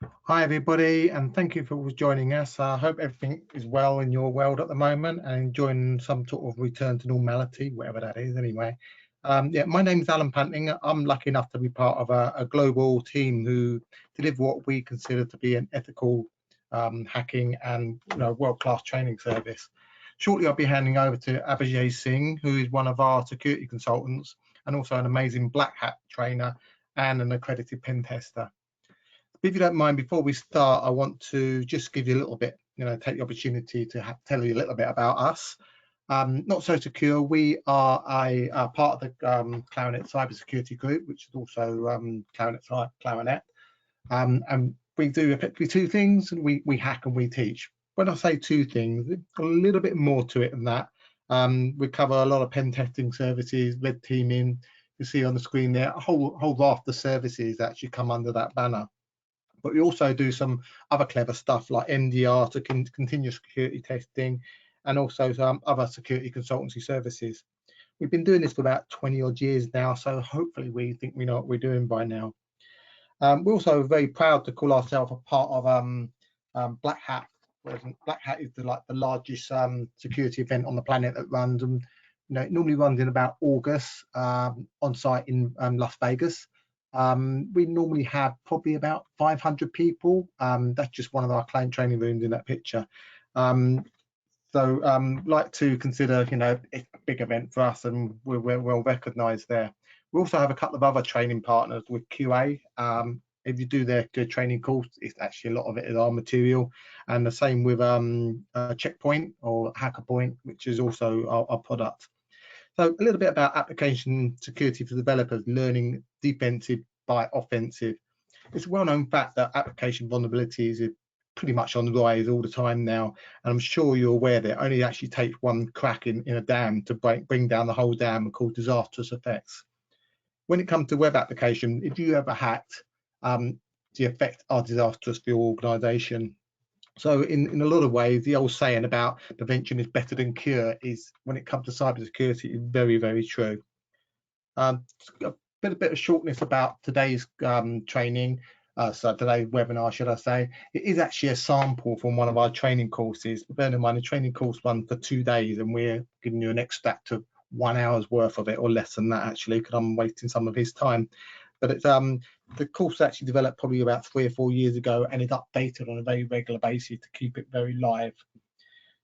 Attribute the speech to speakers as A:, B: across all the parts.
A: Hi everybody, and thank you for joining us. I hope everything is well in your world at the moment and enjoying some sort of return to normality, whatever that is anyway. Yeah, my name is Alan Panting. I'm lucky enough to be part of a global team who deliver what we consider to be an ethical hacking and world-class training service. Shortly, I'll be handing over to Abhijay Singh, who is one of our security consultants and also an amazing black hat trainer and an accredited pen tester. If you don't mind, before we start, I want to just give you a little bit, take the opportunity to tell you a little bit about us. NotSoSecure, we are a part of the Clarinet Cybersecurity Group, which is also Clarinet. And we do effectively two things, and we hack and we teach. When I say two things, there's a little bit more to it than that. We cover a lot of pen testing services, red teaming. You see on the screen there, a whole raft of services that actually come under that banner. But we also do some other clever stuff like NDR to continuous security testing, and also some other security consultancy services. We've been doing this for about 20 odd years now, so hopefully we think we know what we're doing by now. We're also very proud to call ourselves a part of Blackhat. Blackhat is the largest security event on the planet that runs, and it normally runs in about August on site in Las Vegas. We normally have probably about 500 people. That's just one of our client training rooms in that picture. Like to consider, it's a big event for us, and we're well recognised there. We also have a couple of other training partners with QA. If you do their training course, it's actually a lot of it is our material, and the same with Checkpoint or HackerPoint, which is also our product. So a little bit about application security for developers, learning defensive by offensive. It's a well-known fact that application vulnerabilities are pretty much on the rise all the time now, and I'm sure you're aware that it only actually takes one crack in a dam to bring down the whole dam and cause disastrous effects. When it comes to web application, if you ever hacked, the effects are disastrous for your organization. So in a lot of ways, the old saying about prevention is better than cure is, when it comes to cybersecurity, is very, very true. A bit of shortness about today's training. So today's webinar, should I say, it is actually a sample from one of our training courses. Bear in mind, the training course runs for 2 days, and we're giving you an extract of 1 hour's worth of it, or less than that actually, because I'm wasting some of his time. But it's the course actually developed probably about 3 or 4 years ago, and it's updated on a very regular basis to keep it very live.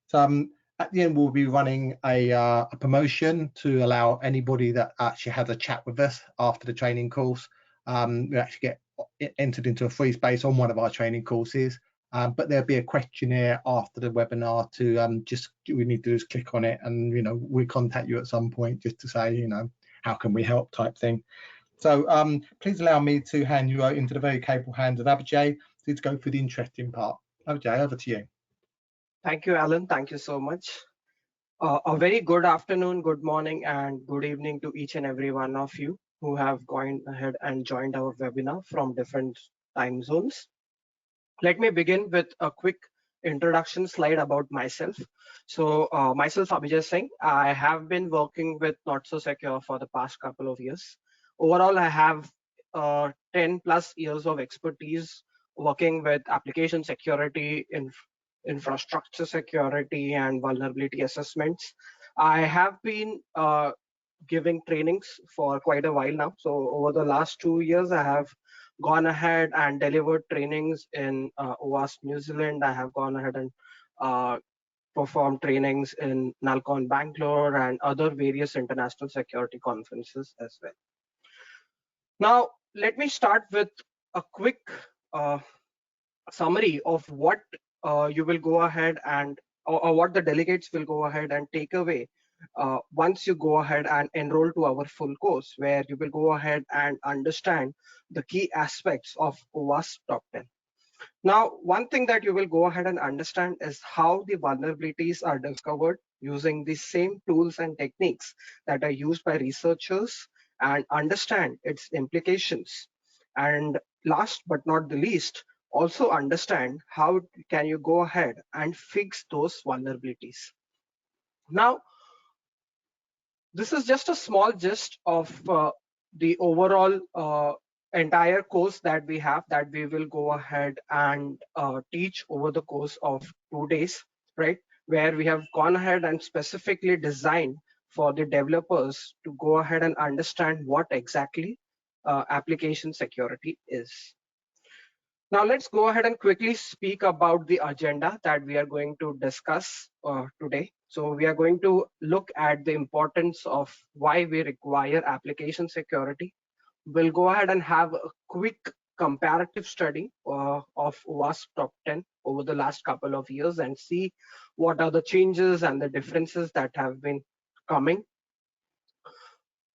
A: So at the end, we'll be running a promotion to allow anybody that actually has a chat with us after the training course. We actually get entered into a free space on one of our training courses. But there'll be a questionnaire after the webinar to we need to just click on it, and we contact you at some point just to say, how can we help type thing. So please allow me to hand you into the very capable hands of Abhijay to go through the interesting part. Abhijay, over to you.
B: Thank you, Alan. Thank you so much. A very good afternoon, good morning, and good evening to each and every one of you who have gone ahead and joined our webinar from different time zones. Let me begin with a quick introduction slide about myself. So myself, Abhijay Singh, I have been working with NotSoSecure for the past couple of years. Overall, I have 10 plus years of expertise working with application security, infrastructure security, and vulnerability assessments. I have been giving trainings for quite a while now. So over the last 2 years, I have gone ahead and delivered trainings in OWASP New Zealand. I have gone ahead and performed trainings in Nalcon Bangalore and other various international security conferences as well. Now, let me start with a quick summary of what you will go ahead and, or what the delegates will go ahead and take away once you go ahead and enroll to our full course, where you will go ahead and understand the key aspects of OWASP Top 10. Now, one thing that you will go ahead and understand is how the vulnerabilities are discovered using the same tools and techniques that are used by researchers, and understand its implications. And last but not the least, also understand how can you go ahead and fix those vulnerabilities. Now, this is just a small gist of the overall entire course that we have, that we will go ahead and teach over the course of 2 days, right? Where we have gone ahead and specifically designed for the developers to go ahead and understand what exactly application security is. Now let's go ahead and quickly speak about the agenda that we are going to discuss today. So we are going to look at the importance of why we require application security. We'll go ahead and have a quick comparative study of OWASP top 10 over the last couple of years and see what are the changes and the differences that have been coming.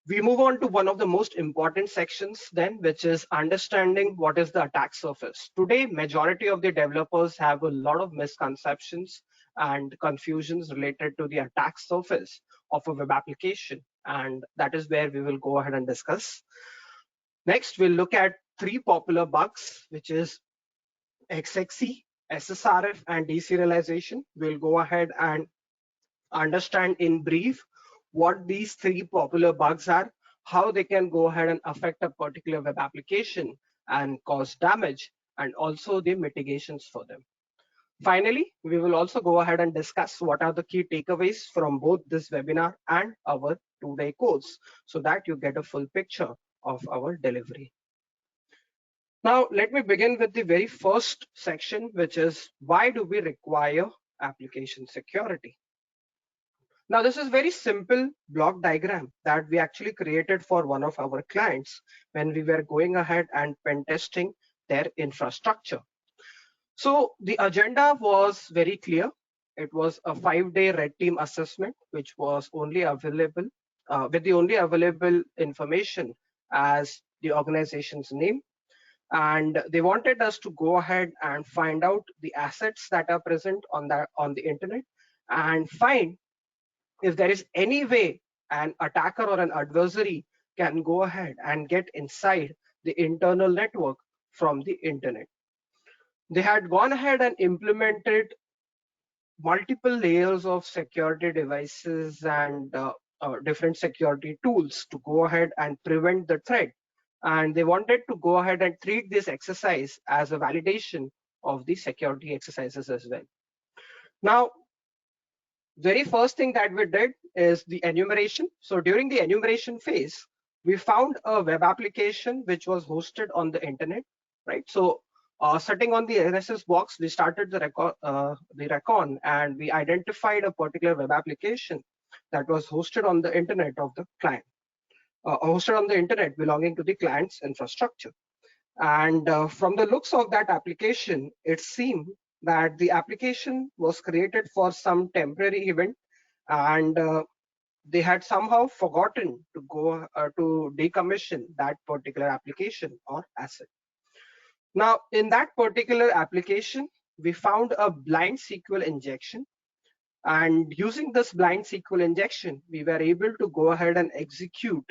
B: We move on to one of the most important sections then, which is understanding what is the attack surface. Today, majority of the developers have a lot of misconceptions and confusions related to the attack surface of a web application, and that is where we will go ahead and discuss. Next, we'll look at 3 popular bugs, which is XXE, SSRF, and deserialization. We'll go ahead and understand in brief what these 3 popular bugs are, how they can go ahead and affect a particular web application and cause damage, and also the mitigations for them. Finally, we will also go ahead and discuss what are the key takeaways from both this webinar and our 2-day course, so that you get a full picture of our delivery. Now, let me begin with the very first section, which is why do we require application security? Now, this is very simple block diagram that we actually created for one of our clients when we were going ahead and pen testing their infrastructure. So the agenda was very clear. It was a 5-day red team assessment, which was only available with the only available information as the organization's name. And they wanted us to go ahead and find out the assets that are present on the internet and find if there is any way an attacker or an adversary can go ahead and get inside the internal network from the internet. They had gone ahead and implemented multiple layers of security devices and different security tools to go ahead and prevent the threat. And they wanted to go ahead and treat this exercise as a validation of the security exercises as well. Now, very first thing that we did is the enumeration. So during the enumeration phase, we found a web application which was hosted on the internet, right? So sitting on the NSS box, we started the recon and we identified a particular web application that was hosted on the internet of the client, hosted on the internet belonging to the client's infrastructure. And from the looks of that application, it seemed that the application was created for some temporary event, and they had somehow forgotten to go to decommission that particular application or asset. Now, in that particular application, we found a blind SQL injection, and using this blind SQL injection, we were able to go ahead and execute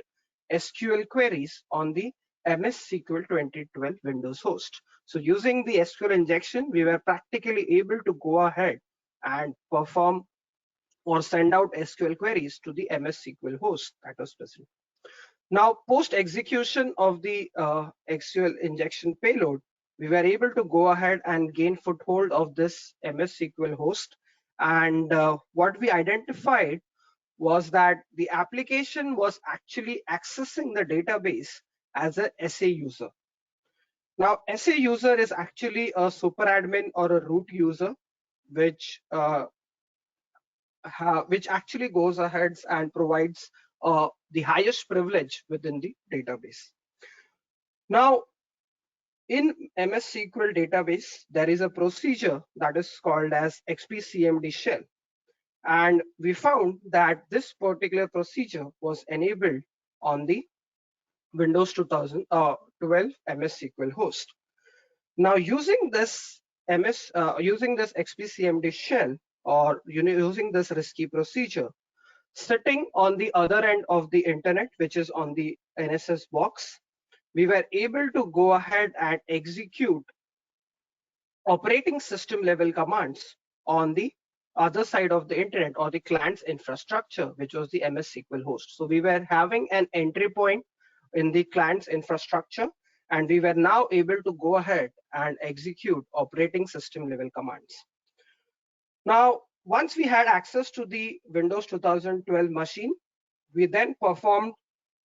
B: SQL queries on the MS SQL 2012 Windows host. So using the SQL injection, we were practically able to go ahead and perform or send out SQL queries to the MS SQL host that was present. Now, post execution of the SQL injection payload, we were able to go ahead and gain foothold of this MS SQL host. And what we identified was that the application was actually accessing the database as a SA user. Now, SA user is actually a super admin or a root user, which actually goes ahead and provides the highest privilege within the database. Now, in MS SQL database, there is a procedure that is called as XPCMD shell. And we found that this particular procedure was enabled on the Windows 2012 MS SQL host. Now, using this XPCMD shell, or using this risky procedure, sitting on the other end of the internet, which is on the NSS box, we were able to go ahead and execute operating system level commands on the other side of the internet or the client's infrastructure, which was the MS SQL host. So we were having an entry point in the client's infrastructure, and we were now able to go ahead and execute operating system level commands. Now, once we had access to the Windows 2012 machine, we then performed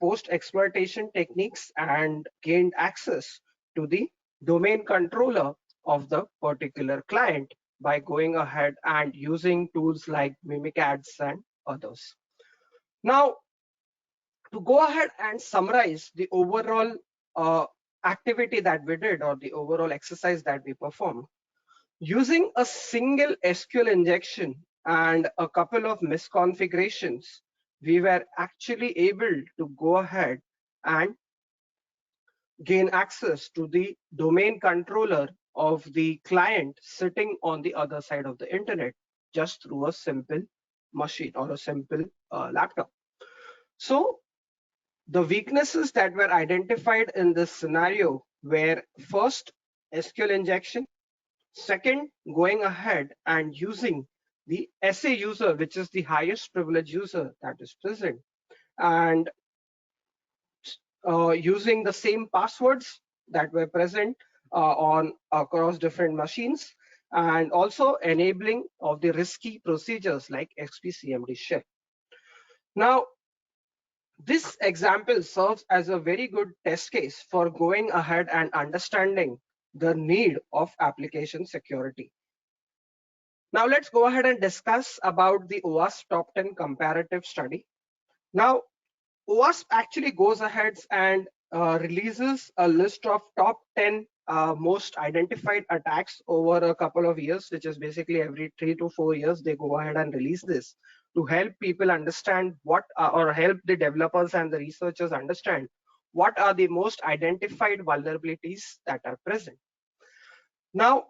B: post-exploitation techniques and gained access to the domain controller of the particular client by going ahead and using tools like Mimikatz and others. Now, to go ahead and summarize the overall activity that we did, or the overall exercise that we performed, using a single SQL injection and a couple of misconfigurations, we were actually able to go ahead and gain access to the domain controller of the client sitting on the other side of the internet just through a simple machine or a simple laptop. So the weaknesses that were identified in this scenario were, first, SQL injection; second, going ahead and using the SA user, which is the highest privilege user that is present, and using the same passwords that were present on across different machines, and also enabling of the risky procedures like XPCMD shell. Now, this example serves as a very good test case for going ahead and understanding the need of application security. Now let's go ahead and discuss about the OWASP top 10 comparative study. Now, OWASP actually goes ahead and releases a list of top 10 most identified attacks over a couple of years, which is basically every 3 to 4 years they go ahead and release this to help people understand what or help the developers and the researchers understand what are the most identified vulnerabilities that are present. Now,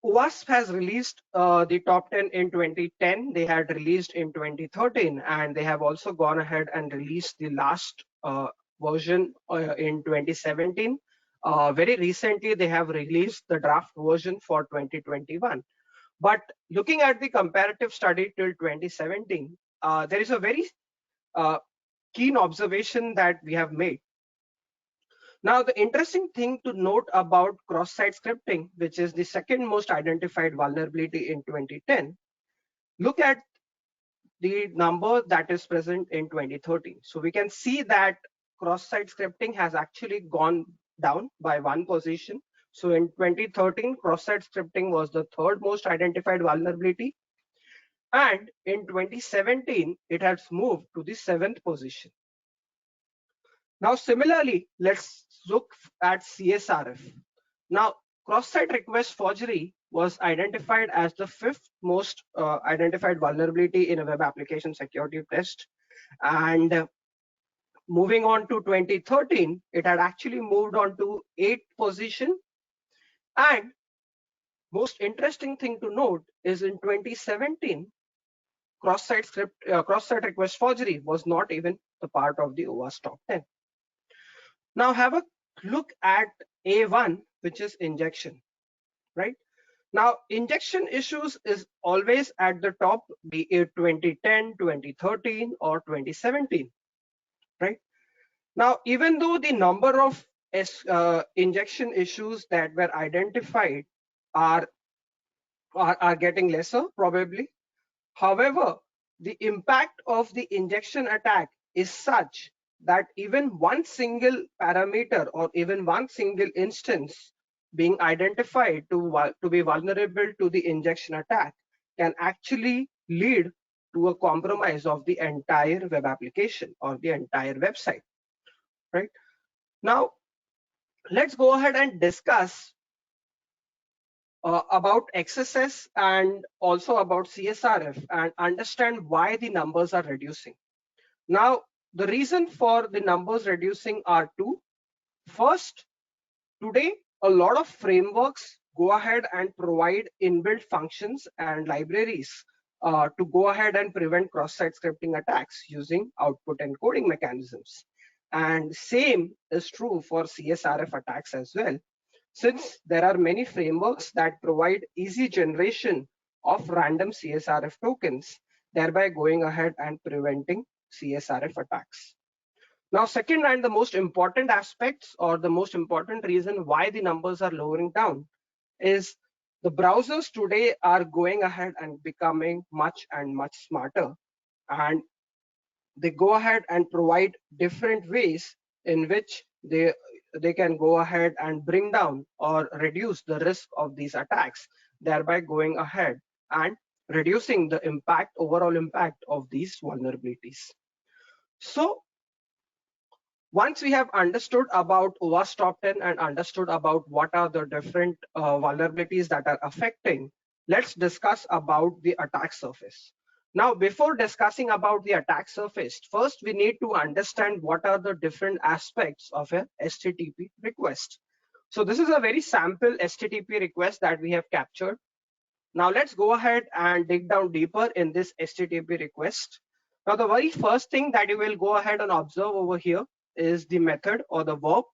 B: OWASP has released the top 10 in 2010. They had released in 2013, and they have also gone ahead and released the last version in 2017. Very recently, they have released the draft version for 2021. But looking at the comparative study till 2017, there is a very keen observation that we have made. Now, the interesting thing to note about cross-site scripting, which is the second most identified vulnerability in 2010, look at the number that is present in 2013. So we can see that cross-site scripting has actually gone down by one position. So in 2013, cross-site scripting was the third most identified vulnerability. And in 2017, it has moved to the 7th position. Now, similarly, let's look at SSRF. Now, cross-site request forgery was identified as the 5th most identified vulnerability in a web application security test. And moving on to 2013, it had actually moved on to 8th position. And most interesting thing to note is in 2017, cross-site request forgery was not even a part of the OWASP top 10. Now have a look at A1, which is injection, right? Now, injection issues is always at the top, be it 2010, 2013, or 2017, right? Now, even though the number of injection issues that were identified are getting lesser, probably. However, the impact of the injection attack is such that even one single parameter or even one single instance being identified to be vulnerable to the injection attack can actually lead to a compromise of the entire web application or the entire website, right? Now, let's go ahead and discuss about XSS and also about SSRF and understand why the numbers are reducing. Now, the reason for the numbers reducing are two. First, today, a lot of frameworks go ahead and provide inbuilt functions and libraries to go ahead and prevent cross-site scripting attacks using output encoding mechanisms. And same is true for SSRF attacks as well, since there are many frameworks that provide easy generation of random SSRF tokens, thereby going ahead and preventing SSRF attacks. Now, second and the most important aspects, or the most important reason why the numbers are lowering down, is the browsers today are going ahead and becoming much and much smarter, and they go ahead and provide different ways in which they can go ahead and bring down or reduce the risk of these attacks, thereby going ahead and reducing the impact, overall impact of these vulnerabilities. So once we have understood about OWASP top 10 and understood about what are the different vulnerabilities that are affecting, let's discuss about the attack surface. Now, before discussing about the attack surface, first we need to understand what are the different aspects of a HTTP request. So this is a very sample HTTP request that we have captured. Now let's go ahead and dig down deeper in this HTTP request. Now the very first thing that you will go ahead and observe over here is the method or the verb.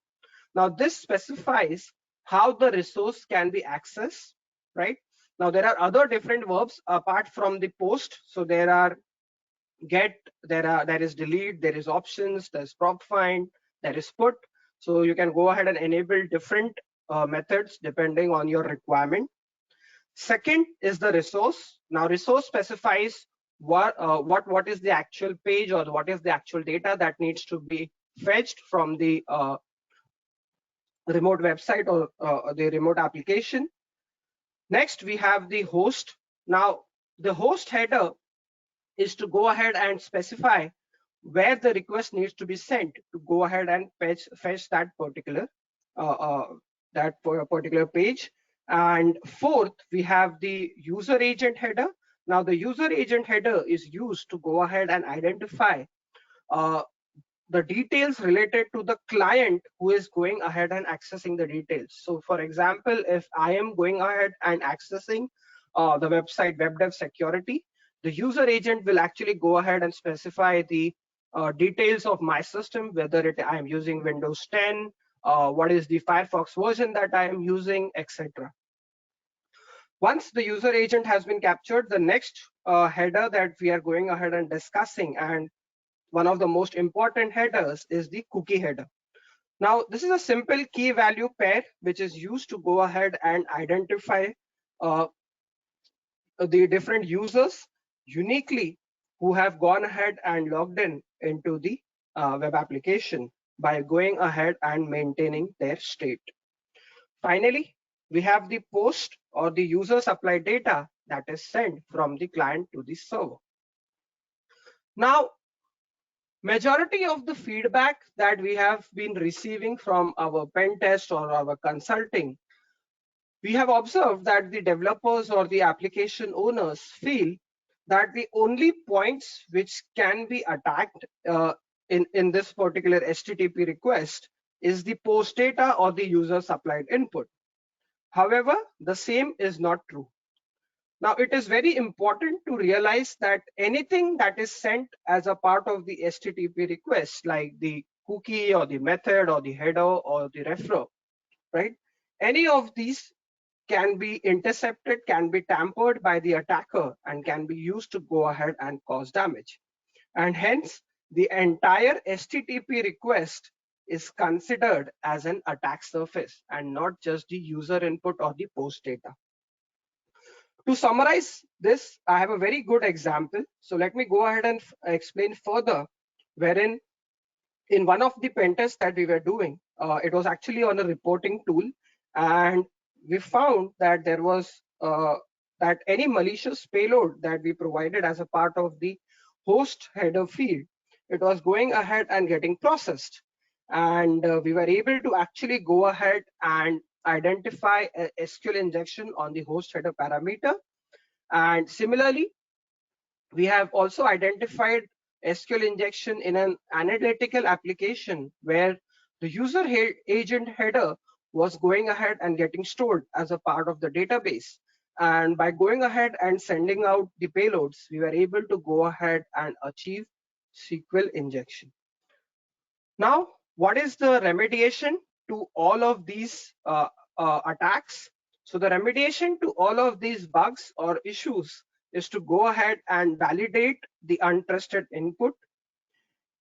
B: Now this specifies how the resource can be accessed, right? Now there are other different verbs apart from the post. So there are get, there is delete, there is options, there's prop find, there is put. So you can go ahead and enable different methods depending on your requirement. Second is the resource. Now resource specifies what is the actual page or what is the actual data that needs to be fetched from the remote website or the remote application. Next, we have the host. Now, the host header is to go ahead and specify where the request needs to be sent to go ahead and fetch that particular page. And fourth, we have the user agent header. Now, the user agent header is used to go ahead and identify the details related to the client who is going ahead and accessing the details. So for example, if I am going ahead and accessing the website web dev security, the user agent will actually go ahead and specify the details of my system, whether I am using Windows 10, what is the Firefox version that I am using, etc. Once the user agent has been captured, the next header that we are going ahead and discussing, and one of the most important headers, is the cookie header. Now, this is a simple key value pair which is used to go ahead and identify the different users uniquely who have gone ahead and logged in into the web application by going ahead and maintaining their state. Finally, we have the post or the user supplied data that is sent from the client to the server. Now, majority of the feedback that we have been receiving from our pen test or our consulting, we have observed that the developers or the application owners feel that the only points which can be attacked in this particular HTTP request is the post data or the user supplied input. However, the same is not true. Now, it is very important to realize that anything that is sent as a part of the HTTP request, like the cookie or the method or the header or the referrer, right? Any of these can be intercepted, can be tampered by the attacker, and can be used to go ahead and cause damage. And hence, the entire HTTP request is considered as an attack surface and not just the user input or the post data. To summarize this, I have a very good example. So let me go ahead and explain further, wherein in one of the pen tests that we were doing, it was actually on a reporting tool, and we found that there was that any malicious payload that we provided as a part of the host header field, it was going ahead and getting processed. And we were able to actually go ahead and identify a SQL injection on the host header parameter. And similarly, we have also identified SQL injection in an analytical application where the user agent header was going ahead and getting stored as a part of the database. And by going ahead and sending out the payloads, we were able to go ahead and achieve SQL injection. Now, what is the remediation to all of these attacks? So the remediation to all of these bugs or issues is to go ahead and validate the untrusted input,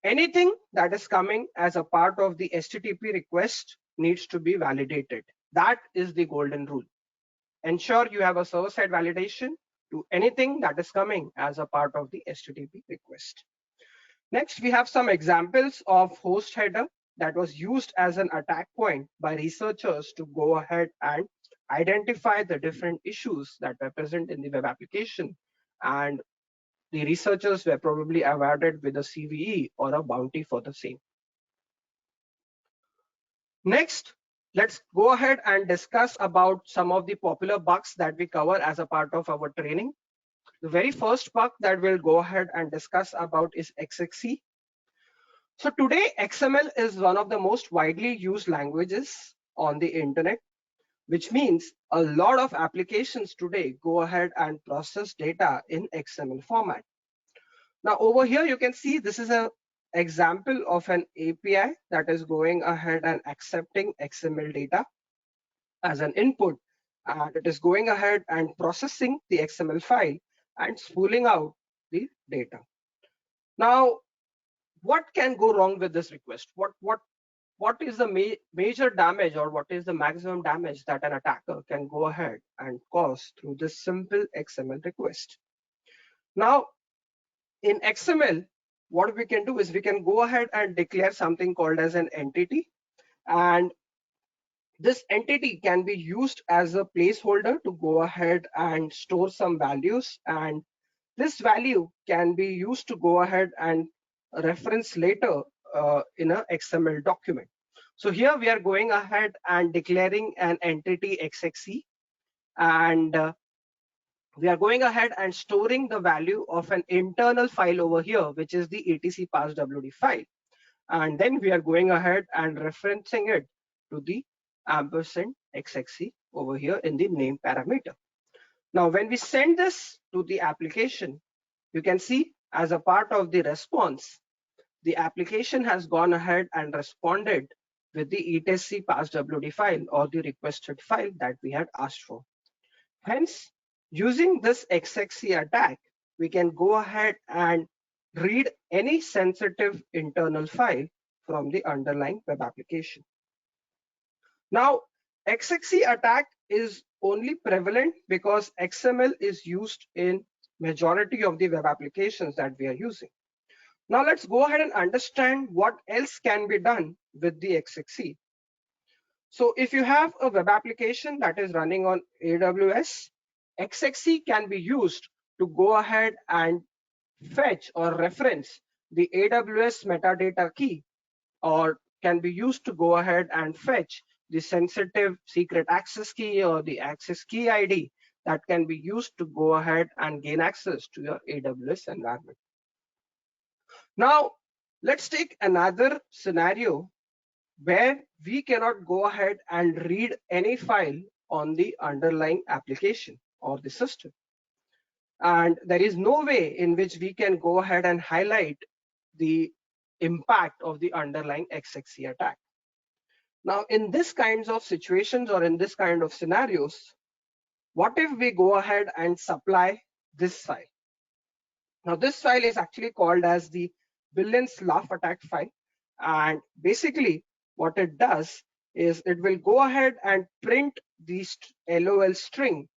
B: Anything that is coming as a part of the HTTP request needs to be validated. That is the golden rule. Ensure you have a server-side validation to anything that is coming as a part of the HTTP request. Next, we have some examples of host header that was used as an attack point by researchers to go ahead and identify the different issues that were present in the web application, and the researchers were probably awarded with a CVE or a bounty for the same. Next, let's go ahead and discuss about some of the popular bugs that we cover as a part of our training. The very first bug that we'll go ahead and discuss about is XXE. So today, XML is one of the most widely used languages on the internet, which means a lot of applications today go ahead and process data in XML format. Now over here, you can see this is an example of an API that is going ahead and accepting XML data as an input, and it is going ahead and processing the XML file and spooling out the data. Now, what can go wrong with this request? What is the major damage, or what is the maximum damage that an attacker can go ahead and cause through this simple XML request? Now, in XML, what we can do is we can go ahead and declare something called as an entity, and this entity can be used as a placeholder to go ahead and store some values, and this value can be used to go ahead and reference later in a XML document. So here we are going ahead and declaring an entity XXE, and we are going ahead and storing the value of an internal file over here, which is the etc passwd file. And then we are going ahead and referencing it to the ampersand XXE over here in the name parameter. Now, when we send this to the application, you can see as a part of the response, the application has gone ahead and responded with the etc passwd file, or the requested file that we had asked for. Hence, using this XXE attack, we can go ahead and read any sensitive internal file from the underlying web application. Now, XXE attack is only prevalent because XML is used in majority of the web applications that we are using. Now let's go ahead and understand what else can be done with the XXE. So if you have a web application that is running on AWS, XXE can be used to go ahead and fetch or reference the AWS metadata key, or can be used to go ahead and fetch the sensitive secret access key or the access key ID that can be used to go ahead and gain access to your AWS environment. Now, let's take another scenario where we cannot go ahead and read any file on the underlying application or the system. And there is no way in which we can go ahead and highlight the impact of the underlying XXE attack. Now, in this kinds of situations or in this kind of scenarios, what if we go ahead and supply this file? Now, this file is actually called as the Billions Laugh Attack file. And basically, what it does is it will go ahead and print the LOL string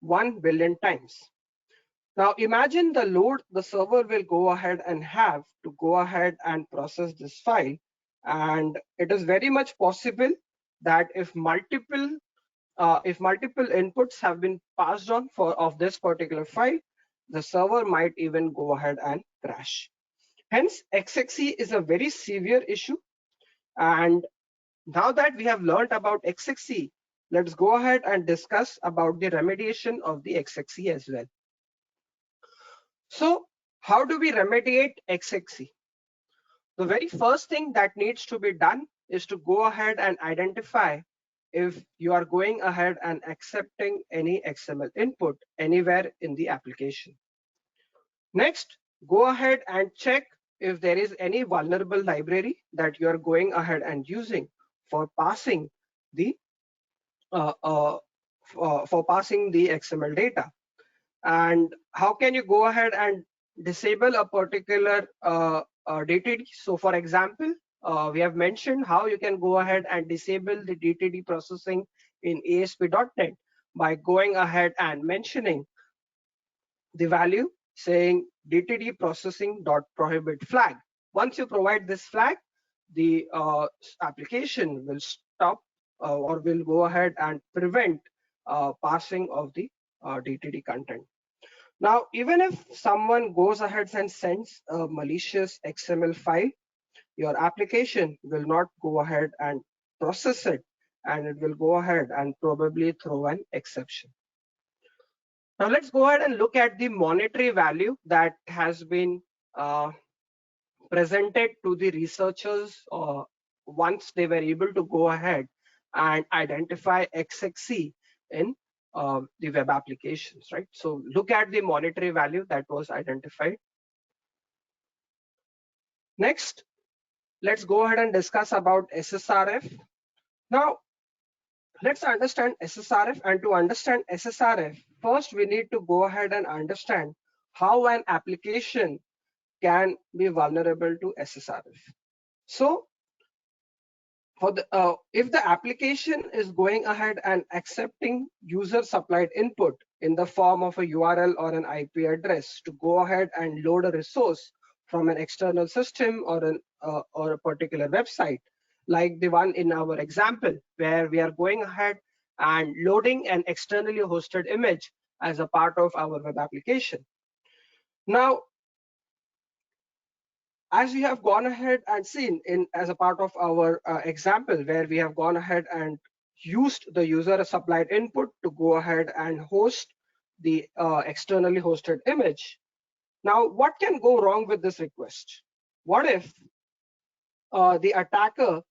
B: 1 billion times. Now imagine the load the server will go ahead and have to go ahead and process this file, and it is very much possible that if multiple inputs have been passed on of this particular file, the server might even go ahead and crash. Hence, XXE is a very severe issue. And now that we have learned about XXE, let's go ahead and discuss about the remediation of the XXE as well. So how do we remediate XXE? The very first thing that needs to be done is to go ahead and identify if you are going ahead and accepting any XML input anywhere in the application. Next, go ahead and check if there is any vulnerable library that you are going ahead and using for passing the XML data. And how can you go ahead and disable a particular DTD. So for example, we have mentioned how you can go ahead and disable the DTD processing in ASP.NET by going ahead and mentioning the value saying DTD processing dot prohibit flag. Once you provide this flag, the application will stop or will go ahead and prevent passing of the DTD content. Now, even if someone goes ahead and sends a malicious XML file, your application will not go ahead and process it, and it will go ahead and probably throw an exception. Now let's go ahead and look at the monetary value that has been presented to the researchers once they were able to go ahead and identify XXE in the web applications, right? So look at the monetary value that was identified. Next, let's go ahead and discuss about SSRF. Now, let's understand SSRF, and to understand SSRF, first we need to go ahead and understand how an application can be vulnerable to SSRF. So for the if the application is going ahead and accepting user supplied input in the form of a URL or an IP address to go ahead and load a resource from an external system or a particular website, like the one in our example where we are going ahead and loading an externally hosted image as a part of our web application. Now, as we have gone ahead and seen in as a part of our example where we have gone ahead and used the user supplied input to go ahead and host the externally hosted image. Now, what can go wrong with this request? What if the attacker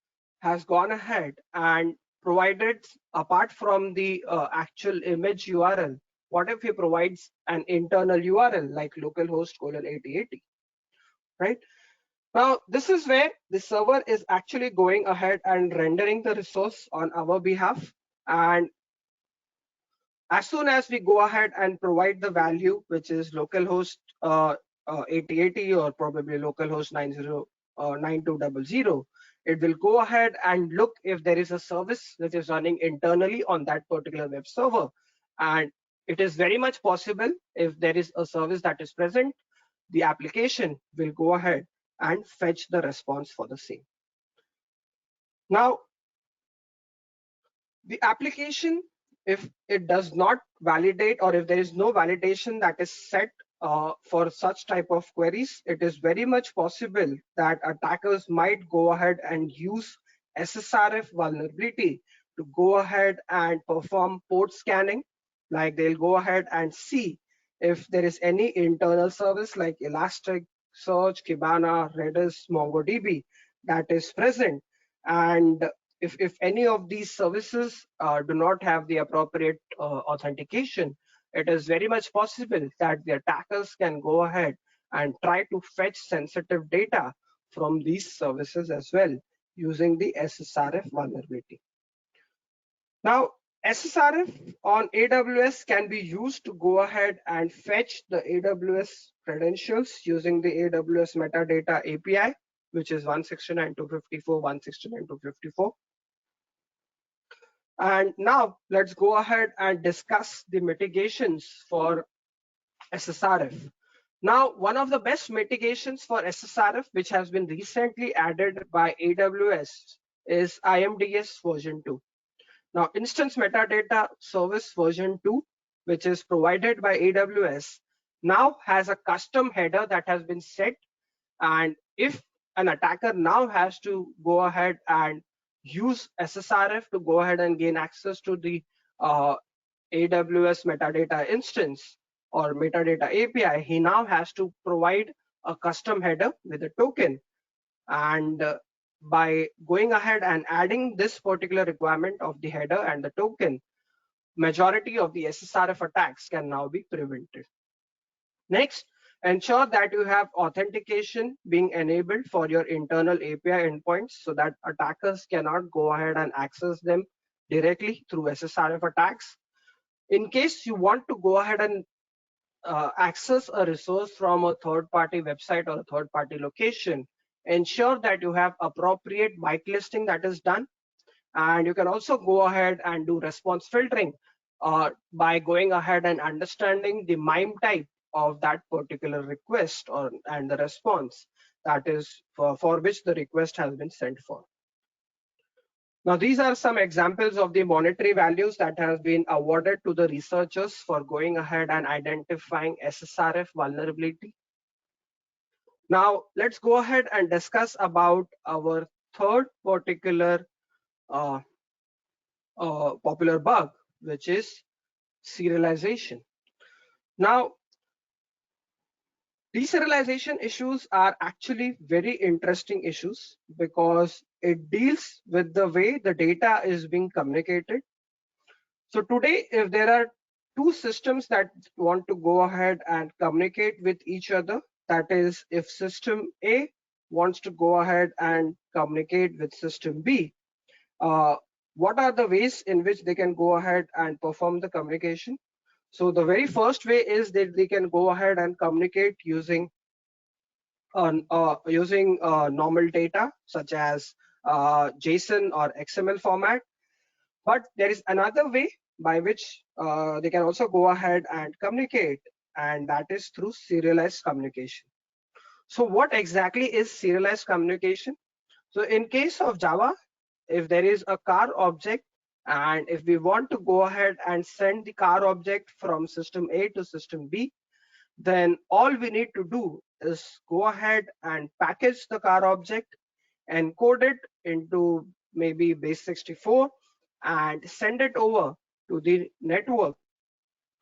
B: has gone ahead and provided, apart from the actual image URL, what if he provides an internal URL like localhost:8080, right? Now, this is where the server is actually going ahead and rendering the resource on our behalf. And as soon as we go ahead and provide the value, which is localhost 8080 or probably localhost 9200, it will go ahead and look if there is a service which is running internally on that particular web server. And it is very much possible if there is a service that is present, the application will go ahead and fetch the response for the same. Now, the application, if it does not validate or if there is no validation that is set for such type of queries, it is very much possible that attackers might go ahead and use SSRF vulnerability to go ahead and perform port scanning. Like they'll go ahead and see if there is any internal service like Elasticsearch, Kibana, Redis, MongoDB that is present. And if any of these services do not have the appropriate authentication, it is very much possible that the attackers can go ahead and try to fetch sensitive data from these services as well using the SSRF vulnerability. Now, SSRF on AWS can be used to go ahead and fetch the AWS credentials using the AWS metadata API, which is 169.254, 169.254. And now let's go ahead and discuss the mitigations for SSRF. Now, one of the best mitigations for SSRF, which has been recently added by AWS, is IMDS version 2. Now, Instance Metadata Service version 2, which is provided by AWS, now has a custom header that has been set. And if an attacker now has to go ahead and use SSRF to go ahead and gain access to the AWS metadata instance or metadata API, he now has to provide a custom header with a token. And by going ahead and adding this particular requirement of the header and the token, majority of the SSRF attacks can now be prevented. Next, ensure that you have authentication being enabled for your internal API endpoints so that attackers cannot go ahead and access them directly through SSRF attacks. In case you want to go ahead and access a resource from a third-party website or a third-party location, ensure that you have appropriate whitelisting that is done. And you can also go ahead and do response filtering by going ahead and understanding the MIME type of that particular request and the response that is for which the request has been sent for. Now, these are some examples of the monetary values that have been awarded to the researchers for going ahead and identifying SSRF vulnerability. Now, let's go ahead and discuss about our third particular popular bug, which is serialization. Now, deserialization issues are actually very interesting issues because it deals with the way the data is being communicated. So today, if there are two systems that want to go ahead and communicate with each other, that is, if system A wants to go ahead and communicate with system B, what are the ways in which they can go ahead and perform the communication? So the very first way is that they can go ahead and communicate using normal data such as JSON or XML format. But there is another way by which they can also go ahead and communicate, and that is through serialized communication. So what exactly is serialized communication? So in case of Java, if there is a car object, and if we want to go ahead and send the car object from system A to system B, then all we need to do is go ahead and package the car object, encode it into maybe base 64, and send it over to the network.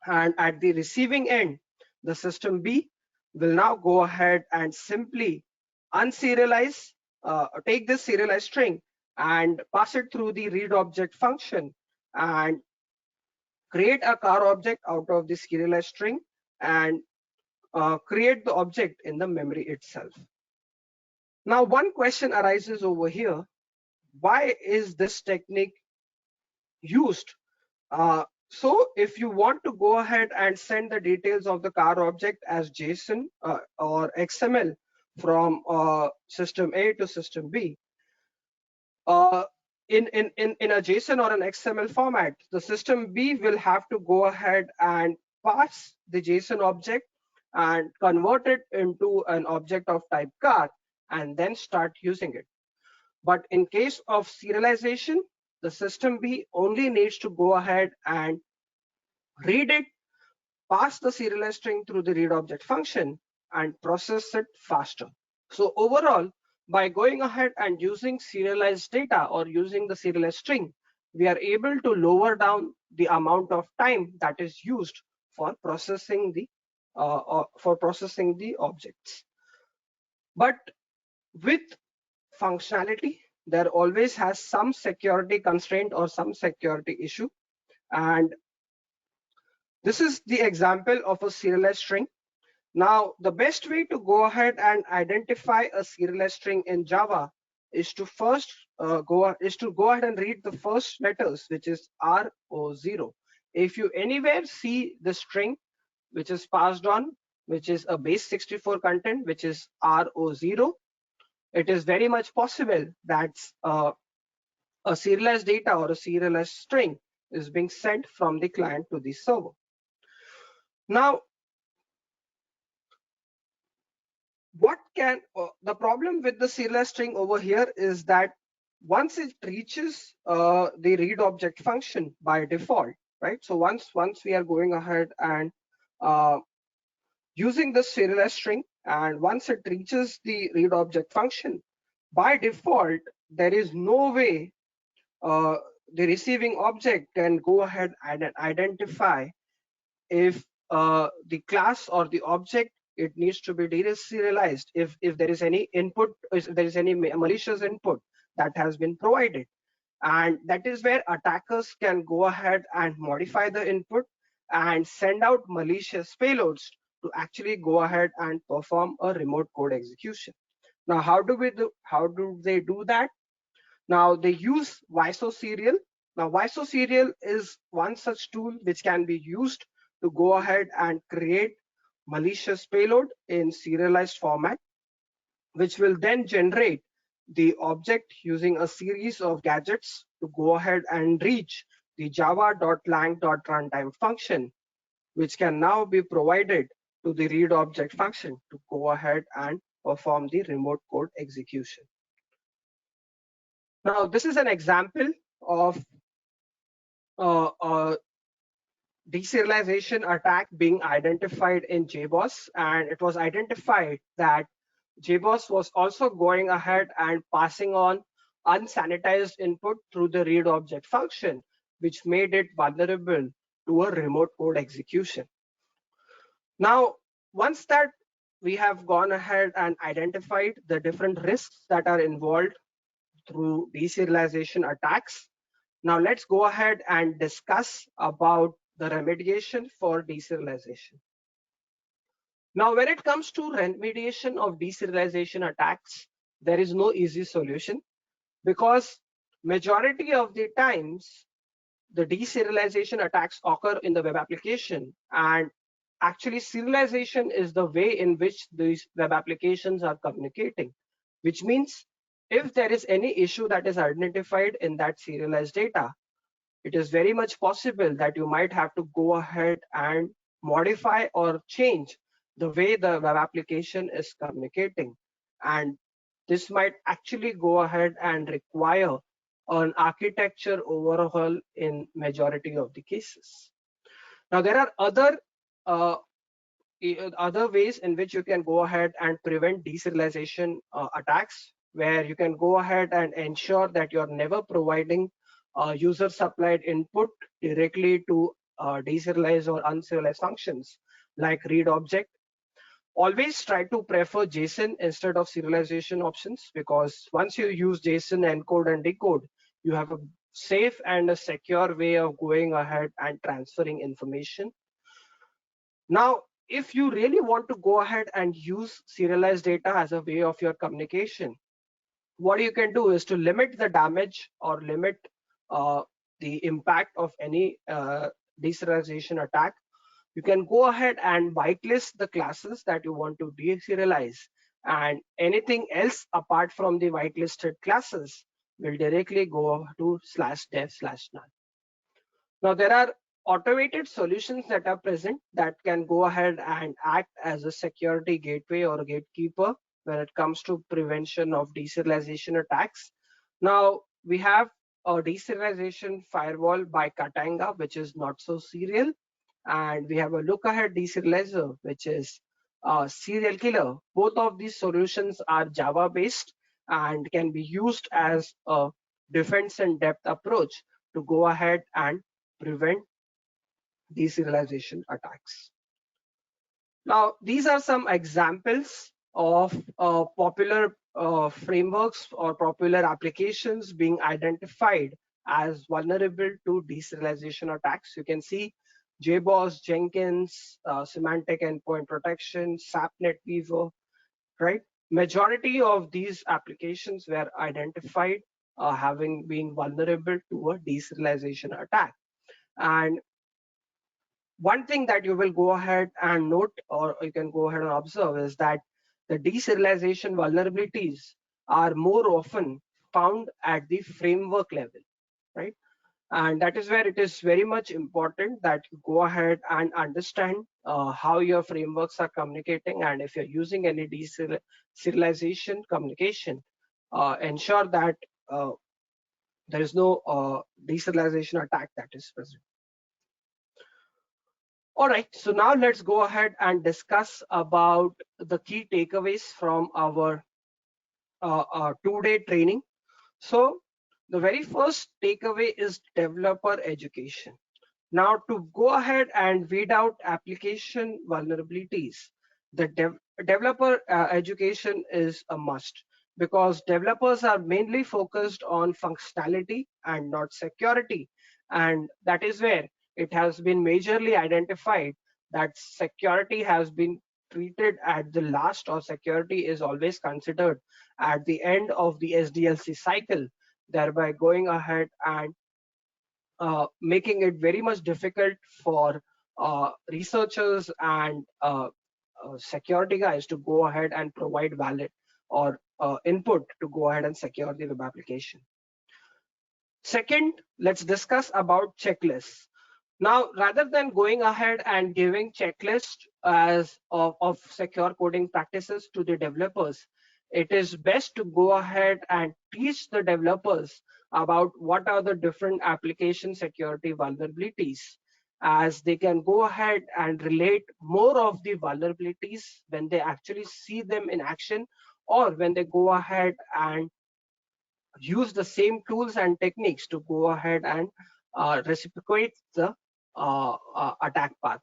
B: And at the receiving end, the system B will now go ahead and simply unserialize, take this serialized string and pass it through the read object function and create a car object out of the serialized string and create the object in the memory itself. Now, one question arises over here: why is this technique used? So if you want to go ahead and send the details of the car object as JSON or XML from system A to system B, in a JSON or an XML format, the system B will have to go ahead and pass the JSON object and convert it into an object of type car and then start using it. But in case of serialization, the system B only needs to go ahead and read it, pass the serialized string through the read object function, and process it faster. So overall, by going ahead and using serialized data or using the serialized string, we are able to lower down the amount of time that is used for processing the objects. But with functionality, there always has some security constraint or some security issue, and this is the example of a serialized string. Now, the best way to go ahead and identify a serialized string in Java is to first go ahead and read the first letters, which is R0. If you anywhere see the string which is passed on, which is a base 64 content, which is R0, it is very much possible that a serialized data or a serialized string is being sent from the client to the server. Now, the problem with the serialized string over here is that once it reaches the read object function by default, right? So once we are going ahead and using the serialized string, and once it reaches the read object function, by default, there is no way the receiving object can go ahead and identify if the class or the object, it needs to be deserialized if there is any input, if there is any malicious input that has been provided. And that is where attackers can go ahead and modify the input and send out malicious payloads to actually go ahead and perform a remote code execution. Now, how do they do that? Now, they use whoaserial. Now, whoaserial is one such tool which can be used to go ahead and create malicious payload in serialized format, which will then generate the object using a series of gadgets to go ahead and reach the java.lang.runtime function, which can now be provided to the read object function to go ahead and perform the remote code execution. Now, this is an example of a deserialization attack being identified in JBoss, and it was identified that JBoss was also going ahead and passing on unsanitized input through the read object function, which made it vulnerable to a remote code execution. Now, once that we have gone ahead and identified the different risks that are involved through deserialization attacks, now let's go ahead and discuss about the remediation for deserialization. Now, when it comes to remediation of deserialization attacks, there is no easy solution, because majority of the times the deserialization attacks occur in the web application, and actually serialization is the way in which these web applications are communicating, which means if there is any issue that is identified in that serialized data, it is very much possible that you might have to go ahead and modify or change the way the web application is communicating. And this might actually go ahead and require an architecture overhaul in majority of the cases. Now, there are other ways in which you can go ahead and prevent deserialization attacks, where you can go ahead and ensure that you're never providing user supplied input directly to deserialized or unserialized functions like read object. Always try to prefer JSON instead of serialization options, because once you use JSON encode and decode, you have a safe and a secure way of going ahead and transferring information. Now, if you really want to go ahead and use serialized data as a way of your communication, what you can do is to limit the damage or limit the impact of any deserialization attack. You can go ahead and whitelist the classes that you want to deserialize, and anything else apart from the whitelisted classes will directly go to /dev/none. Now, there are automated solutions that are present that can go ahead and act as a security gateway or a gatekeeper when it comes to prevention of deserialization attacks. Now, we have a deserialization firewall by Katanga, which is not so serial, and we have a look ahead deserializer, which is serial killer. Both of these solutions are Java based and can be used as a defense in depth approach to go ahead and prevent deserialization attacks. Now, these are some examples of popular frameworks or popular applications being identified as vulnerable to deserialization attacks. You can see JBoss, Jenkins, Semantic Endpoint Protection, SAP NetWeaver, right? Majority of these applications were identified having been vulnerable to a deserialization attack. And one thing that you will go ahead and note, or you can go ahead and observe, is that the deserialization vulnerabilities are more often found at the framework level, right? And that is where it is very much important that you go ahead and understand how your frameworks are communicating, and if you're using any deserialization communication, ensure that there is no deserialization attack that is present. All right, so now let's go ahead and discuss about the key takeaways from our 2-day training. So the very first takeaway is developer education. Now, to go ahead and weed out application vulnerabilities, the developer education is a must, because developers are mainly focused on functionality and not security. And that is where it has been majorly identified that security has been treated at the last, or security is always considered at the end of the SDLC cycle, thereby going ahead and making it very much difficult for researchers and security guys to go ahead and provide valid or input to go ahead and secure the web application. Second, let's discuss about checklists. Now, rather than going ahead and giving checklist of secure coding practices to the developers, it is best to go ahead and teach the developers about what are the different application security vulnerabilities, as they can go ahead and relate more of the vulnerabilities when they actually see them in action, or when they go ahead and use the same tools and techniques to go ahead and reciprocate the attack path.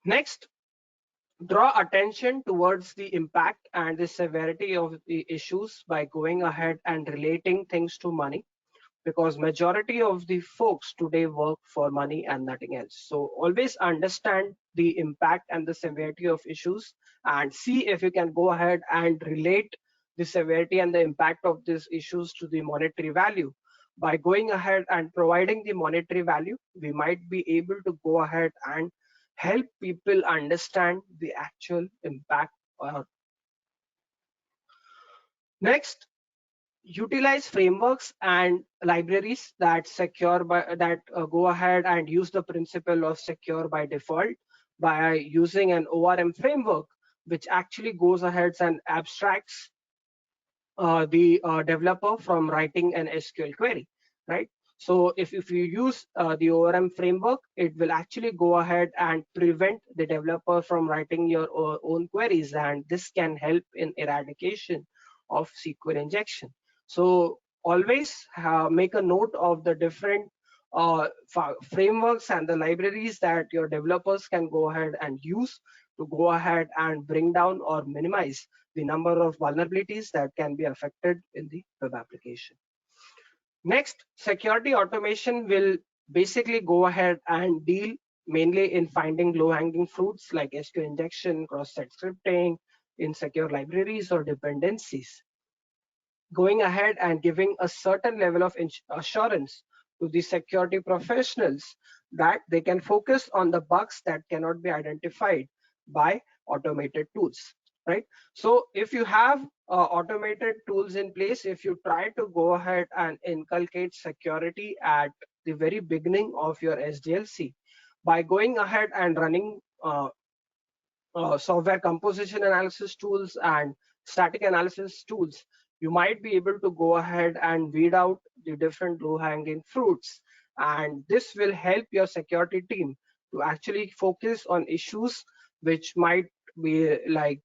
B: Next, draw attention towards the impact and the severity of the issues by going ahead and relating things to money, because majority of the folks today work for money and nothing else. So always understand the impact and the severity of issues, and see if you can go ahead and relate the severity and the impact of these issues to the monetary value. By going ahead and providing the monetary value, we might be able to go ahead and help people understand the actual impact. Next, utilize frameworks and libraries that go ahead and use the principle of secure by default, by using an ORM framework, which actually goes ahead and abstracts the developer from writing an SQL query, right? So if you use the ORM framework, it will actually go ahead and prevent the developer from writing your own queries, and this can help in eradication of SQL injection. So always make a note of the different frameworks and the libraries that your developers can go ahead and use to go ahead and bring down or minimize the number of vulnerabilities that can be affected in the web application. Next, security automation will basically go ahead and deal mainly in finding low-hanging fruits like SQL injection, cross-site scripting, insecure libraries or dependencies. Going ahead and giving a certain level of assurance to the security professionals that they can focus on the bugs that cannot be identified by automated tools, right? So if you have automated tools in place, if you try to go ahead and inculcate security at the very beginning of your SDLC, by going ahead and running software composition analysis tools and static analysis tools, you might be able to go ahead and weed out the different low-hanging fruits, and this will help your security team to actually focus on issues which might be like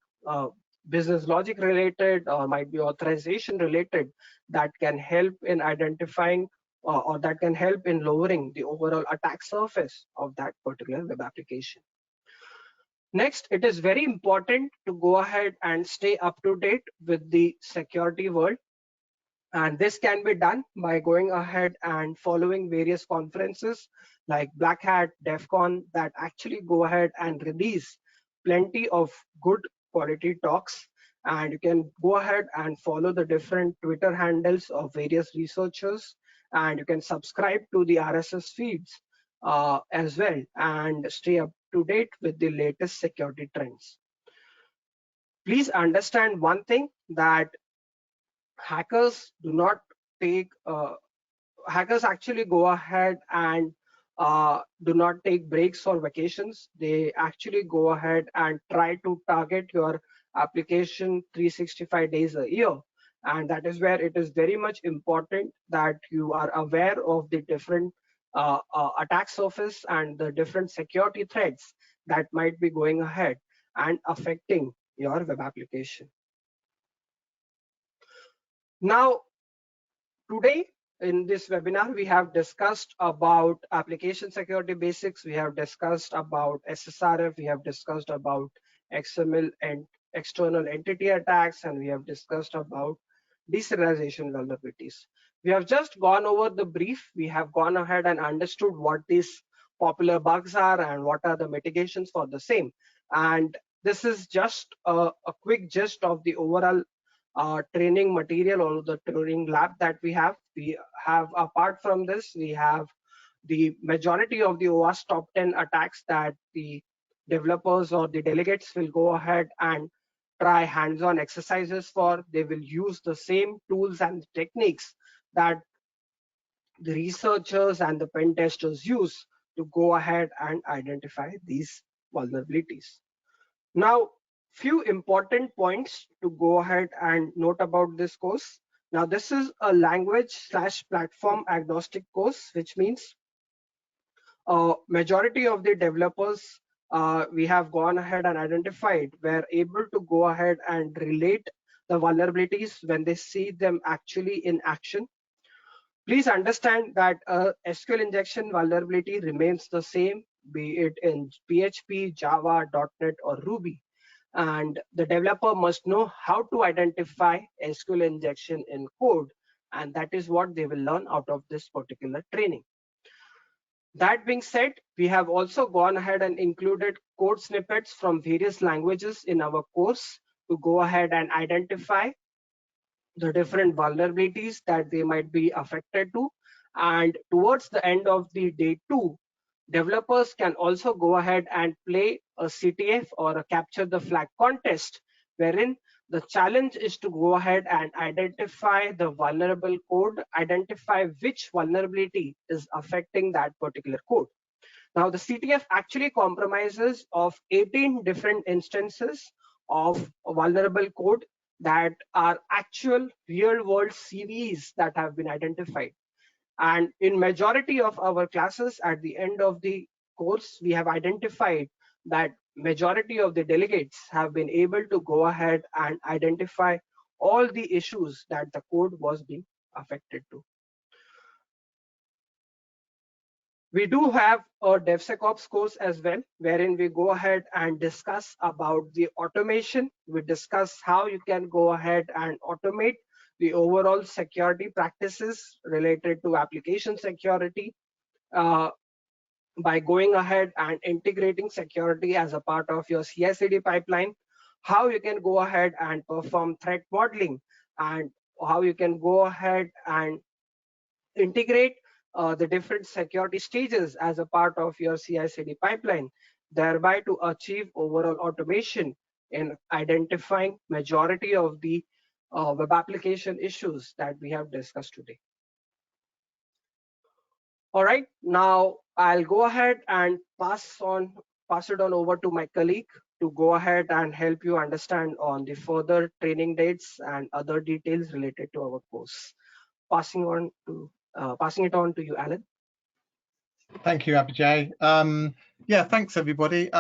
B: business logic related or might be authorization related, that can help in identifying or that can help in lowering the overall attack surface of that particular web application. Next, it is very important to go ahead and stay up to date with the security world. And this can be done by going ahead and following various conferences like Black Hat, DEF CON, that actually go ahead and release plenty of good quality talks. And you can go ahead and follow the different Twitter handles of various researchers, and you can subscribe to the RSS feeds as well, and stay up to date with the latest security trends. Please understand one thing, that hackers do not take hackers actually go ahead and do not take breaks or vacations. They actually go ahead and try to target your application 365 days a year, and that is where it is very much important that you are aware of the different attack surface and the different security threats that might be going ahead and affecting your web application. Now, today in this webinar, we have discussed about application security basics, we have discussed about SSRF, we have discussed about XML and external entity attacks, and we have discussed about deserialization vulnerabilities. We have just gone over the brief. We have gone ahead and understood what these popular bugs are and what are the mitigations for the same. And this is just a quick gist of the overall training material or the training lab that we have. We have, apart from this, we have the majority of the OWASP top 10 attacks that the developers or the delegates will go ahead and try hands-on exercises for. They will use the same tools and techniques that the researchers and the pen testers use to go ahead and identify these vulnerabilities. Now, few important points to go ahead and note about this course. Now, this is a language/platform agnostic course, which means majority of the developers we have gone ahead and identified were able to go ahead and relate the vulnerabilities when they see them actually in action. Please understand that SQL injection vulnerability remains the same, be it in PHP, Java, .NET, or Ruby. And the developer must know how to identify SQL injection in code. And that is what they will learn out of this particular training. That being said, we have also gone ahead and included code snippets from various languages in our course to go ahead and identify the different vulnerabilities that they might be affected to. And towards the end of the day 2, developers can also go ahead and play a CTF or a capture the flag contest, wherein the challenge is to go ahead and identify the vulnerable code, identify which vulnerability is affecting that particular code. Now, the CTF actually compromises of 18 different instances of vulnerable code that are actual real world CVEs that have been identified. And in majority of our classes at the end of the course, we have identified that majority of the delegates have been able to go ahead and identify all the issues that the code was being affected to. We do have a DevSecOps course as well, wherein we go ahead and discuss about the automation. We discuss how you can go ahead and automate the overall security practices related to application security by going ahead and integrating security as a part of your CI/CD pipeline, how you can go ahead and perform threat modeling, and how you can go ahead and integrate the different security stages as a part of your CI/CD pipeline, thereby to achieve overall automation in identifying majority of the web application issues that we have discussed today. All right, now I'll go ahead and pass it on over to my colleague to go ahead and help you understand on the further training dates and other details related to our course. Passing it on to you, Alan.
A: Thank you, Abhijay. Yeah, thanks everybody.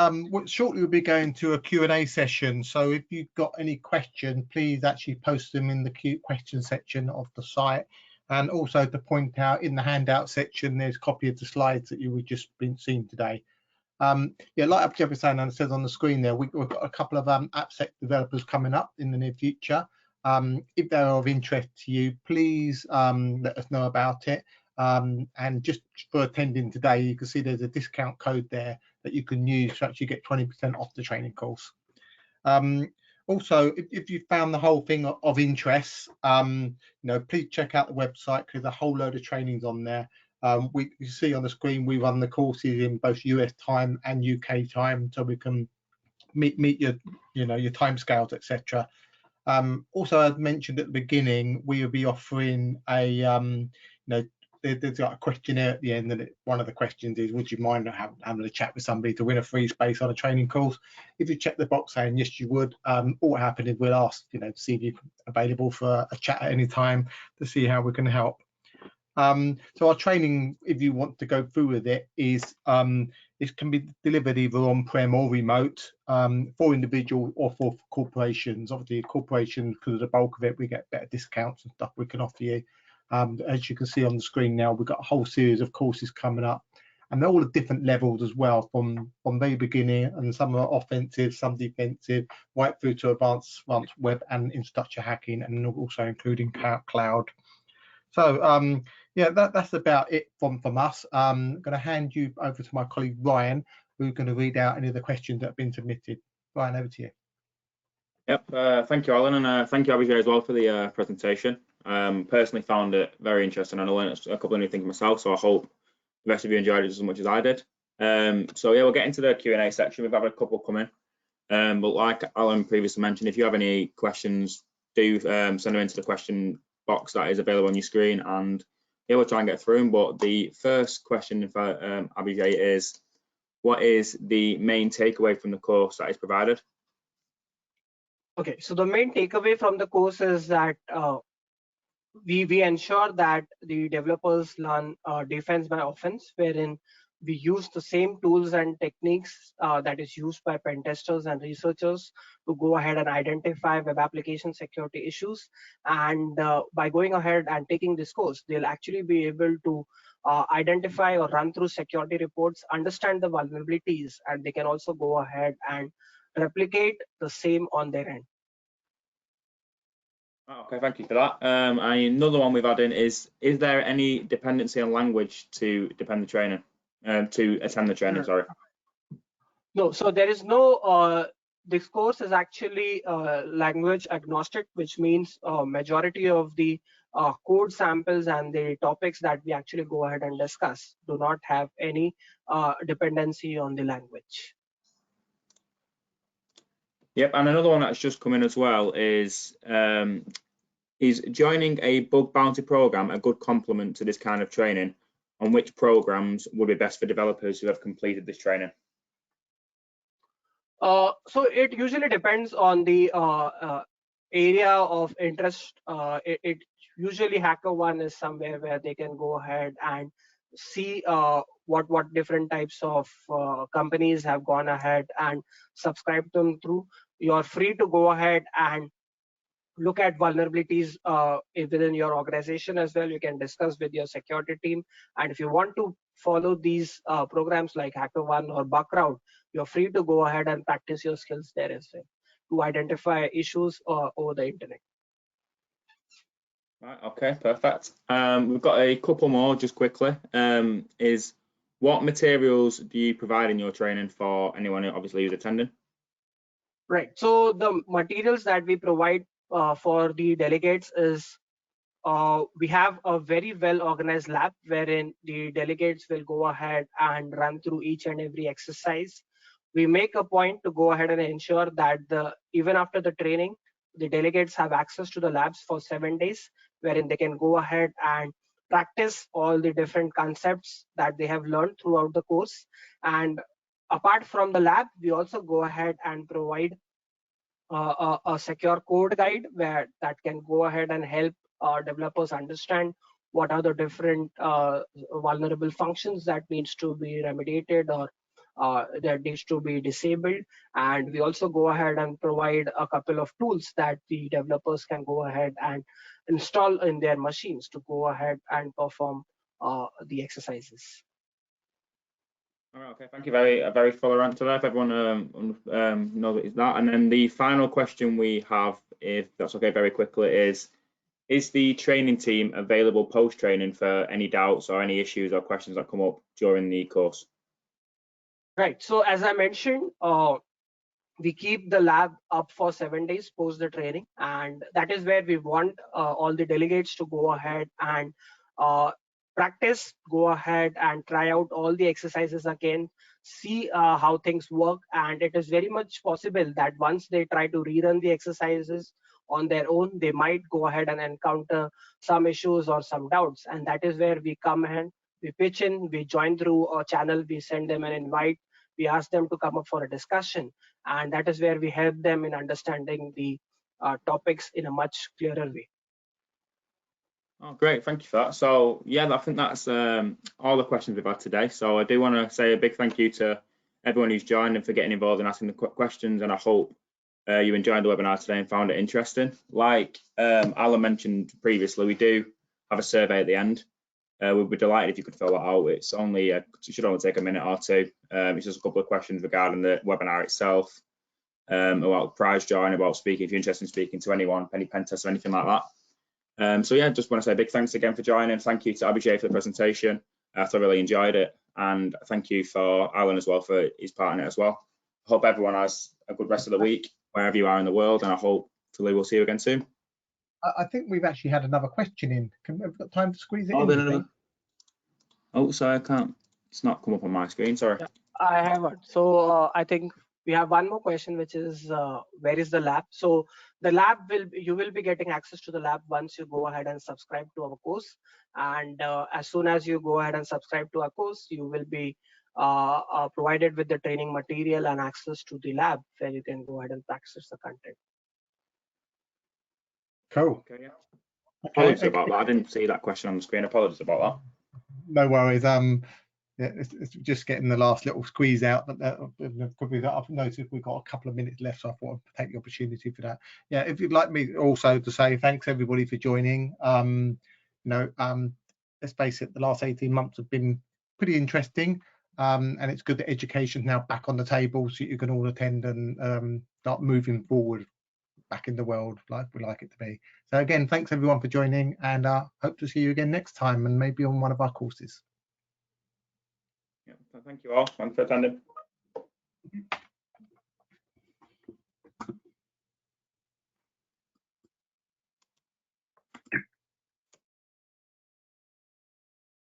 A: Shortly we'll be going to a Q&A session. So if you've got any questions, please actually post them in the question section of the site. And also to point out, in the handout section, there's a copy of the slides that you were just been seeing today. Yeah, like Abhijay was saying, and it says on the screen there, we've got a couple of AppSec developers coming up in the near future. If they're of interest to you, please let us know about it. And just for attending today, you can see there's a discount code there that you can use to actually get 20% off the training course. Also, if you found the whole thing of interest, you know, please check out the website because a whole load of trainings on there. You see on the screen, we run the courses in both US time and UK time, so we can meet your, you know, your time scales, etc. Also, as mentioned at the beginning, we will be offering a, you know, there's like a questionnaire at the end, and one of the questions is, would you mind having a chat with somebody to win a free space on a training course? If you check the box saying yes, you would, all what happens is we'll ask, you know, to see if you're available for a chat at any time to see how we can help. So our training, if you want to go through with it, is it can be delivered either on-prem or remote for individual or for corporations. Obviously, corporations, because of the bulk of it, we get better discounts and stuff we can offer you. As you can see on the screen now, we've got a whole series of courses coming up, and they're all at different levels as well, from very beginning, and some are offensive, some defensive, right through to advanced web and infrastructure hacking, and also including cloud. So yeah, that's about it from us. I'm going to hand you over to my colleague Ryan, who's going to read out any of the questions that have been submitted. Ryan, over to you.
C: Yep, thank you, Alan, and thank you, Abhijay, as well for the presentation. Personally found it very interesting, and I learned a couple of new things myself, so I hope the rest of you enjoyed it as much as I did. So yeah, we'll get into the Q&A section. We've had a couple coming, but like Alan previously mentioned, if you have any questions, do send them into the question box that is available on your screen, and yeah, we'll try and get through them. But the first question for Abhijay is, what is the main takeaway from the course that is provided?
B: Okay, so the main takeaway from the course is that we ensure that the developers learn defense by offense, wherein we use the same tools and techniques that is used by pen testers and researchers to go ahead and identify web application security issues. And by going ahead and taking this course, they'll actually be able to identify or run through security reports, understand the vulnerabilities, and they can also go ahead and replicate the same on their end.
C: Okay, thank you for that. Another one we've had in is there any dependency on language to attend the training? Sorry.
B: No, so there is no, this course is actually language agnostic, which means majority of the code samples and the topics that we actually go ahead and discuss do not have any dependency on the language.
C: Yep, and another one that's just come in as well is joining a bug bounty program a good complement to this kind of training? On which programs would be best for developers who have completed this training?
B: So it usually depends on the area of interest. It usually HackerOne is somewhere where they can go ahead and see what different types of companies have gone ahead and subscribed them through. You're free to go ahead and look at vulnerabilities within your organization as well. You can discuss with your security team, and if you want to follow these programs like HackerOne or Bugcrowd, you're free to go ahead and practice your skills there as well to identify issues over the internet.
C: Right, okay, perfect. We've got a couple more just quickly. Is what materials do you provide in your training for anyone obviously who's attending?
B: Right, so the materials that we provide for the delegates is we have a very well organized lab wherein the delegates will go ahead and run through each and every exercise. We make a point to go ahead and ensure that even after the training, the delegates have access to the labs for 7 days, wherein they can go ahead and practice all the different concepts that they have learned throughout the course. And apart from the lab, we also go ahead and provide a secure code guide where that can go ahead and help developers understand what are the different vulnerable functions that needs to be remediated or that needs to be disabled. And we also go ahead and provide a couple of tools that the developers can go ahead and install in their machines to go ahead and perform the exercises.
C: All right, okay, thank you. A very full answer there. If everyone knows what is that. And then the final question we have, if that's okay, very quickly, is the training team available post-training for any doubts or any issues or questions that come up during the course?
B: Right, so as I mentioned, we keep the lab up for 7 days post the training, and that is where we want all the delegates to go ahead and practice, go ahead and try out all the exercises again, see how things work. And it is very much possible that once they try to rerun the exercises on their own, they might go ahead and encounter some issues or some doubts. And that is where we come in, we pitch in, we join through a channel, we send them an invite, we ask them to come up for a discussion. And that is where we help them in understanding the topics in a much clearer way.
C: Oh, great, thank you for that. So yeah, I think that's all the questions we've had today. So I do want to say a big thank you to everyone who's joined and for getting involved and asking the questions, and I hope you enjoyed the webinar today and found it interesting. Like Alan mentioned previously, we do have a survey at the end. We'd be delighted if you could fill that out. It's only it should only take a minute or two. It's just a couple of questions regarding the webinar itself, about prize drawing, about speaking, if you're interested in speaking to anyone, any pen test or anything like that. So yeah, just want to say a big thanks again for joining. Thank you to Abhijay for the presentation. I thoroughly enjoyed it, and thank you for Alan as well for his part in it as well. I hope everyone has a good rest of the week wherever you are in the world, and I hope we'll see you again soon.
A: I think we've actually had another question in. Have we got time to squeeze it in?
C: Oh, sorry, I can't. It's not come up on my screen, sorry.
B: Yeah, I have one. So I think we have one more question, which is where is the lab? So the lab you will be getting access to the lab once you go ahead and subscribe to our course. And as soon as you go ahead and subscribe to our course, you will be provided with the training material and access to the lab where you can go ahead and access the content.
A: Cool.
C: Okay, yeah. Apologies about that. I didn't see that question on the screen. Apologies about that.
A: No worries. Yeah, it's just getting the last little squeeze out. But I've noticed we've got a couple of minutes left, so I thought I'd take the opportunity for that. Yeah, if you'd like me also to say thanks everybody for joining. Let's face it, the last 18 months have been pretty interesting, and it's good that education's now back on the table, so you can all attend and start moving forward back in the world like we like it to be. So again, thanks everyone for joining, and hope to see you again next time, and maybe on one of our courses.
C: Yeah, thank you all. Thanks for attending.